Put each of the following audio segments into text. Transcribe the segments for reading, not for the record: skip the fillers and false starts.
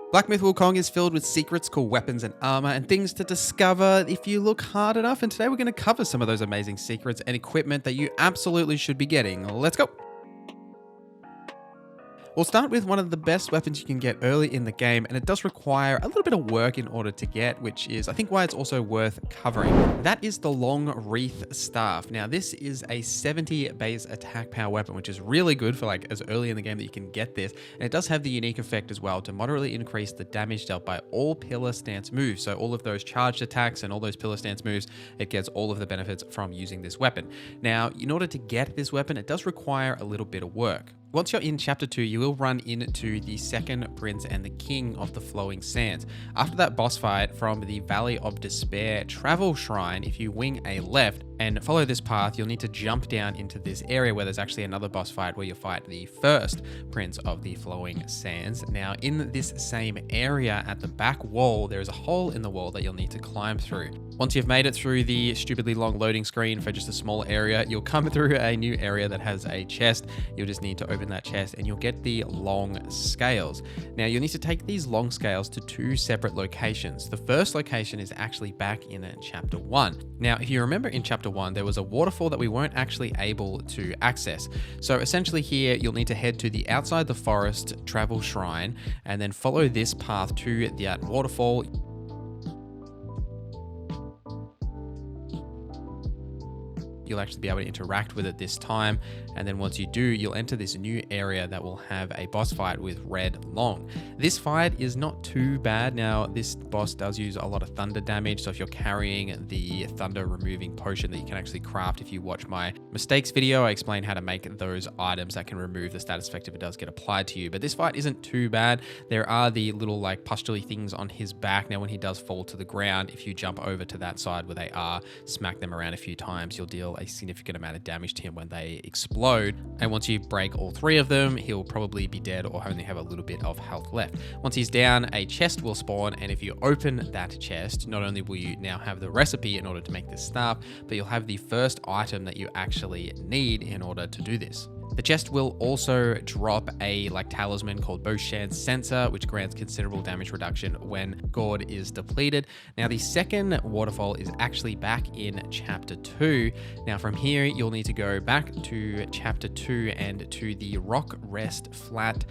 Black Myth Wukong is filled with secrets, cool weapons and armor, and things to discover if you look hard enough. And today we're going to cover some of those amazing secrets and equipment that you absolutely should be getting. Let's go. We'll start with one of the best weapons you can get early in the game, and it does require a little bit of work in order to get, which is, I think, why it's also worth covering. That is the Long Wreath Staff. Now, this is a 70 base attack power weapon, which is really good for like as early in the game that you can get this, and it does have the unique effect as well to moderately increase the damage dealt by all pillar stance moves. So all of those charged attacks and all those pillar stance moves, it gets all of the benefits from using this weapon. Now, in order to get this weapon, it does require a little bit of work. Once you're in Chapter 2, you will run into the second prince and the king of the Flowing Sands. After that boss fight from the Valley of Despair Travel Shrine, if you wing a left and follow this path, you'll need to jump down into this area where there's actually another boss fight where you fight the first prince of the Flowing Sands. Now, in this same area at the back wall, there is a hole in the wall that you'll need to climb through. Once you've made it through the stupidly long loading screen for just a small area, you'll come through a new area that has a chest. You'll just need to open that chest and you'll get the long scales. Now, you'll need to take these long scales to two separate locations. The first location is actually back in Chapter 1. Now, if you remember in Chapter 1, there was a waterfall that we weren't actually able to access. So essentially here, you'll need to head to the outside the forest travel shrine and then follow this path to that waterfall. You'll actually be able to interact with it this time. And then once you do, you'll enter this new area that will have a boss fight with Red Long. This fight is not too bad. Now, this boss does use a lot of thunder damage. So if you're carrying the thunder removing potion that you can actually craft, if you watch my mistakes video, I explain how to make those items that can remove the status effect if it does get applied to you. But this fight isn't too bad. There are the little like pustule things on his back. Now, when he does fall to the ground, if you jump over to that side where they are, smack them around a few times, you'll deal a significant amount of damage to him when they explode. And once you break all three of them, he'll probably be dead or only have a little bit of health left. Once he's down, a chest will spawn, and if you open that chest, not only will you now have the recipe in order to make this staff, but you'll have the first item that you actually need in order to do this. The chest will also drop a talisman called Boshan's Sensor, which grants considerable damage reduction when gourd is depleted. Now, the second waterfall is actually back in Chapter 2. Now, from here, you'll need to go back to Chapter 2 and to the Rock Rest Flat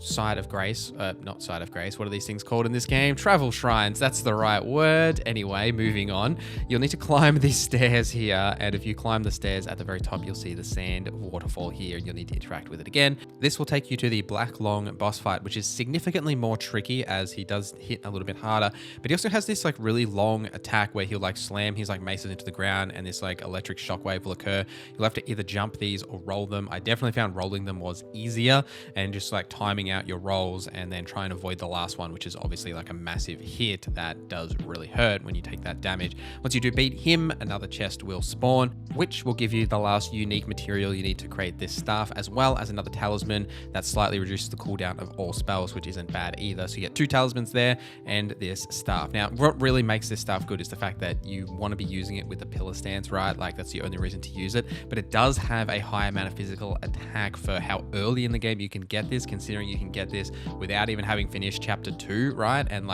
Side of Grace, not Side of Grace, what are these things called in this game? Travel Shrines, that's the right word. Anyway, moving on. You'll need to climb these stairs here, and if you climb the stairs at the very top, you'll see the sand waterfall here, and you'll need to interact with it again. This will take you to the Black Long boss fight, which is significantly more tricky as he does hit a little bit harder, but he also has this really long attack where he'll slam his maces into the ground, and this electric shockwave will occur. You'll have to either jump these or roll them. I definitely found rolling them was easier, and just timing out your rolls and then try and avoid the last one, which is obviously a massive hit that does really hurt when you take that damage. Once you do beat him, another chest will spawn, which will give you the last unique material you need to create this staff, as well as another talisman that slightly reduces the cooldown of all spells, which isn't bad either. So you get two talismans there and this staff. Now, what really makes this staff good is the fact that you want to be using it with the pillar stance, right? That's the only reason to use it, but it does have a high amount of physical attack for how early in the game you can get this, considering you can get this without even having finished Chapter 2, right? And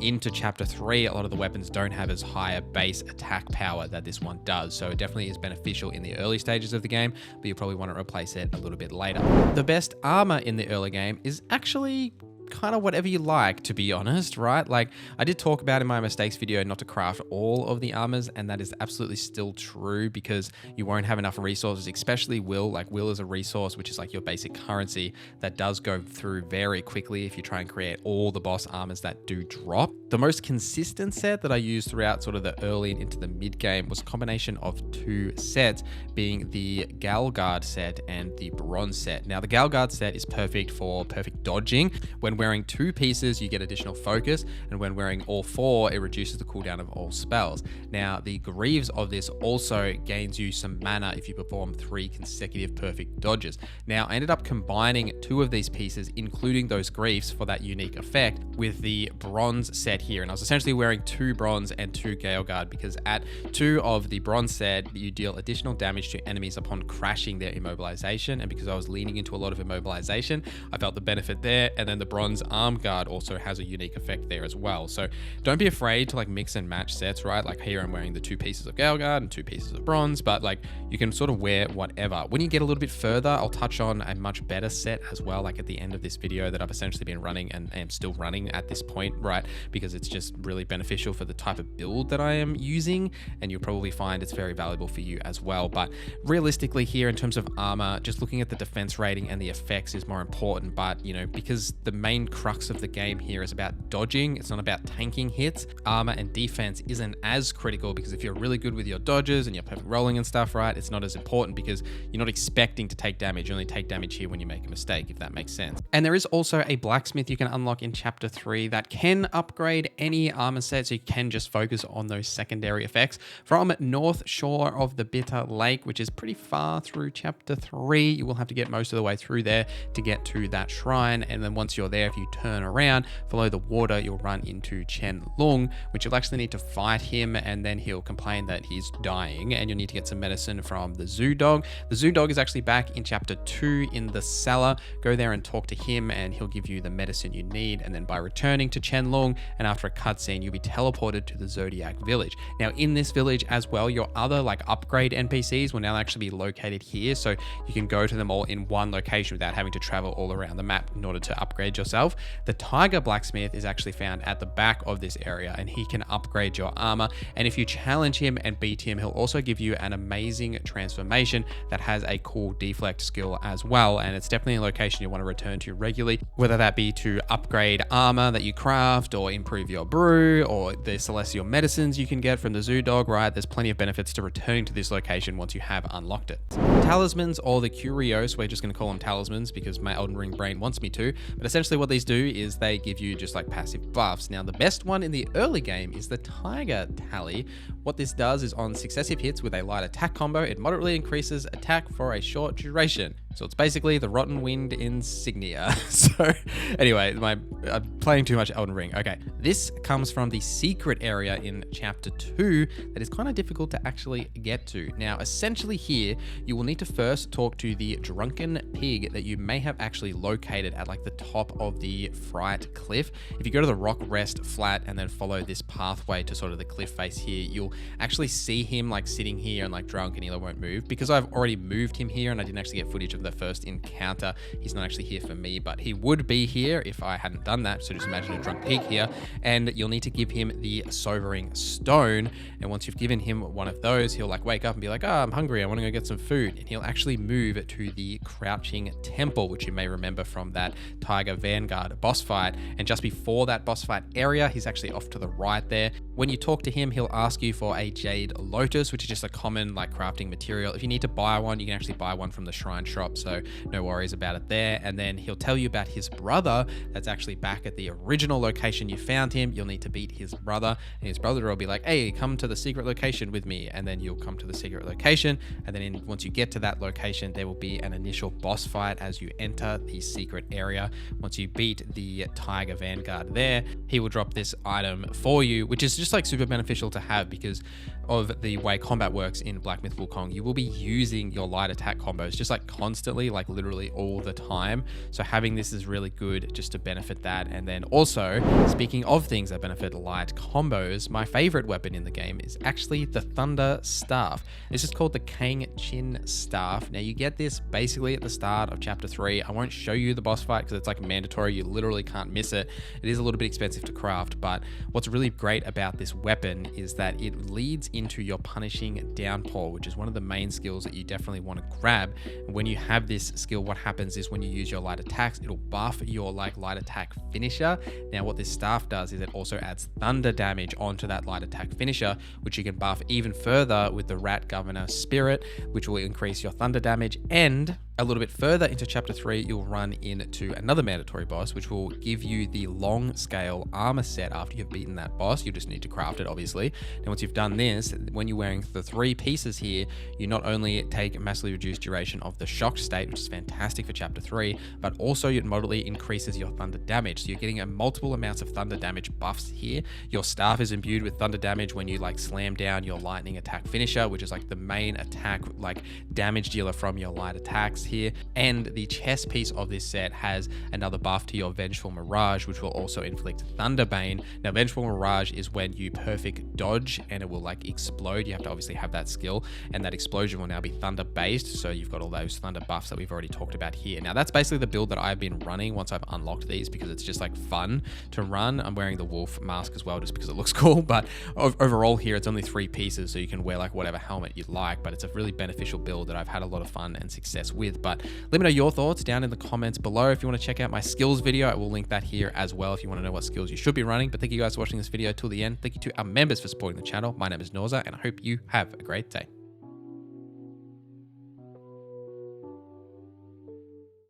into Chapter 3, a lot of the weapons don't have as high a base attack power that this one does. So it definitely is beneficial in the early stages of the game, but you probably want to replace it a little bit later. The best armor in the early game is actually kind of whatever you like, to be honest, right? I did talk about in my mistakes video not to craft all of the armors, and that is absolutely still true because you won't have enough resources, especially will. Will is a resource which is your basic currency that does go through very quickly if you try and create all the boss armors that do drop. The most consistent set that I used throughout sort of the early and into the mid game was a combination of two sets, being the Galgard set and the Bronze set. Now, the Galgard set is perfect for perfect dodging. When wearing two pieces, you get additional focus, and when wearing all four, it reduces the cooldown of all spells. Now, the Greaves of this also gains you some mana if you perform 3 consecutive perfect dodges. Now, I ended up combining two of these pieces, including those Greaves for that unique effect, with the Bronze set here, and I was essentially wearing 2 Bronze and 2 Galgard because at 2 of the Bronze set, you deal additional damage to enemies upon crashing their immobilization, and because I was leaning into a lot of immobilization, I felt the benefit there, and then the Bronze bronze arm guard also has a unique effect there as well. So don't be afraid to like mix and match sets, right? Like here I'm wearing the 2 pieces of Gale Guard and 2 pieces of bronze, but like you can sort of wear whatever. When you get a little bit further, I'll touch on a much better set as well, like at the end of this video, that I've essentially been running and am still running at this point, right? Because it's just really beneficial for the type of build that I am using, and you'll probably find it's very valuable for you as well. But realistically here, in terms of armor, just looking at the defense rating and the effects is more important. But you know, because the main crux of the game here is about dodging, it's not about tanking hits, armor and defense isn't as critical, because if you're really good with your dodges and you're perfect rolling and stuff, right, it's not as important because you're not expecting to take damage. You only take damage here when you make a mistake, if that makes sense. And there is also a blacksmith you can unlock in chapter 3 that can upgrade any armor set, so you can just focus on those secondary effects. From North Shore of the Bitter Lake, which is pretty far through chapter 3, you will have to get most of the way through there to get to that shrine. And then once you're there, if you turn around, follow the water, you'll run into Chen Lung, which you'll actually need to fight him, and then he'll complain that he's dying, and you'll need to get some medicine from the zoo dog. The zoo dog is actually back in chapter 2 in the cellar. Go there and talk to him, and he'll give you the medicine you need. And then by returning to Chen Lung, and after a cutscene, you'll be teleported to the Zodiac Village. Now in this village as well, your other like upgrade NPCs will now actually be located here, so you can go to them all in one location without having to travel all around the map in order to upgrade yourself. The Tiger Blacksmith is actually found at the back of this area, and he can upgrade your armor. And if you challenge him and beat him, he'll also give you an amazing transformation that has a cool deflect skill as well. And it's definitely a location you want to return to regularly, whether that be to upgrade armor that you craft, or improve your brew, or the celestial medicines you can get from the zoo dog, right? There's plenty of benefits to returning to this location once you have unlocked it. Talismans, or the Curios, we're just going to call them talismans because my Elden Ring brain wants me to, but essentially what these do is they give you just like passive buffs. Now the best one in the early game is the Tiger Tally. What this does is on successive hits with a light attack combo, it moderately increases attack for a short duration. So it's basically the Rotten Wind insignia. So anyway, I'm playing too much Elden Ring. Okay, this comes from the secret area in chapter 2 that is kind of difficult to actually get to. Now, essentially here, you will need to first talk to the drunken pig that you may have actually located at like the top of the Fright Cliff. If you go to the Rock Rest Flat and then follow this pathway to sort of the cliff face here, you'll actually see him like sitting here and like drunk, and he won't move. Because I've already moved him here and I didn't actually get footage of the first encounter, he's not actually here for me, but he would be here if I hadn't done that. So just imagine a drunk pig here, and you'll need to give him the Sobering Stone. And once you've given him one of those, he'll like wake up and be like, oh, I'm hungry, I want to go get some food. And he'll actually move to the Crouching Temple, which you may remember from that Tiger Vanguard boss fight. And just before that boss fight area, he's actually off to the right there. When you talk to him, he'll ask you for a Jade Lotus, which is just a common like crafting material. If you need to buy one, you can actually buy one from the shrine shop, so no worries about it there. And then he'll tell you about his brother that's actually back at the original location you found him. You'll need to beat his brother, and his brother will be like, hey, come to the secret location with me. And then you'll come to the secret location, and then once you get to that location, there will be an initial boss fight as you enter the secret area. Once you beat the Tiger Vanguard there, he will drop this item for you, which is just like super beneficial to have because of the way combat works in Black Myth Wukong. You will be using your light attack combos just like constantly, like literally all the time. So having this is really good just to benefit that. And then also, speaking of things that benefit light combos, my favorite weapon in the game is actually the Thunder Staff. This is called the Kang Chin Staff. Now you get this basically at the start of chapter 3. I won't show you the boss fight because it's like mandatory. You literally can't miss it. It is a little bit expensive to craft, but what's really great about this weapon is that it leads into your Punishing Downpour, which is one of the main skills that you definitely want to grab. And when you have this skill, what happens is when you use your light attacks, it'll buff your like light attack finisher. Now what this staff does is it also adds thunder damage onto that light attack finisher, which you can buff even further with the Rat Governor Spirit, which will increase your thunder damage. And a little bit further into chapter 3, you'll run into another mandatory boss, which will give you the long scale armor set after you've beaten that boss. You just need to craft it, obviously. And once you've done this, when you're wearing the 3 pieces here, you not only take a massively reduced duration of the shocked state, which is fantastic for chapter 3, but also it moderately increases your thunder damage. So you're getting a multiple amounts of thunder damage buffs here. Your staff is imbued with thunder damage when you like slam down your lightning attack finisher, which is like the main attack, like damage dealer from your light attacks. here. And the chest piece of this set has another buff to your Vengeful Mirage, which will also inflict Thunderbane. Now, Vengeful Mirage is when you perfect dodge and it will like explode. You have to obviously have that skill, and that explosion will now be thunder based. So you've got all those thunder buffs that we've already talked about here. Now, that's basically the build that I've been running once I've unlocked these, because it's just like fun to run. I'm wearing the wolf mask as well just because it looks cool, but overall here it's only 3 pieces, so you can wear like whatever helmet you'd like, but it's a really beneficial build that I've had a lot of fun and success with. But let me know your thoughts down in the comments below. If you want to check out my skills video, I will link that here as well if you want to know what skills you should be running. But thank you guys for watching this video till the end. Thank you to our members for supporting the channel. My name is Norza, and I hope you have a great day.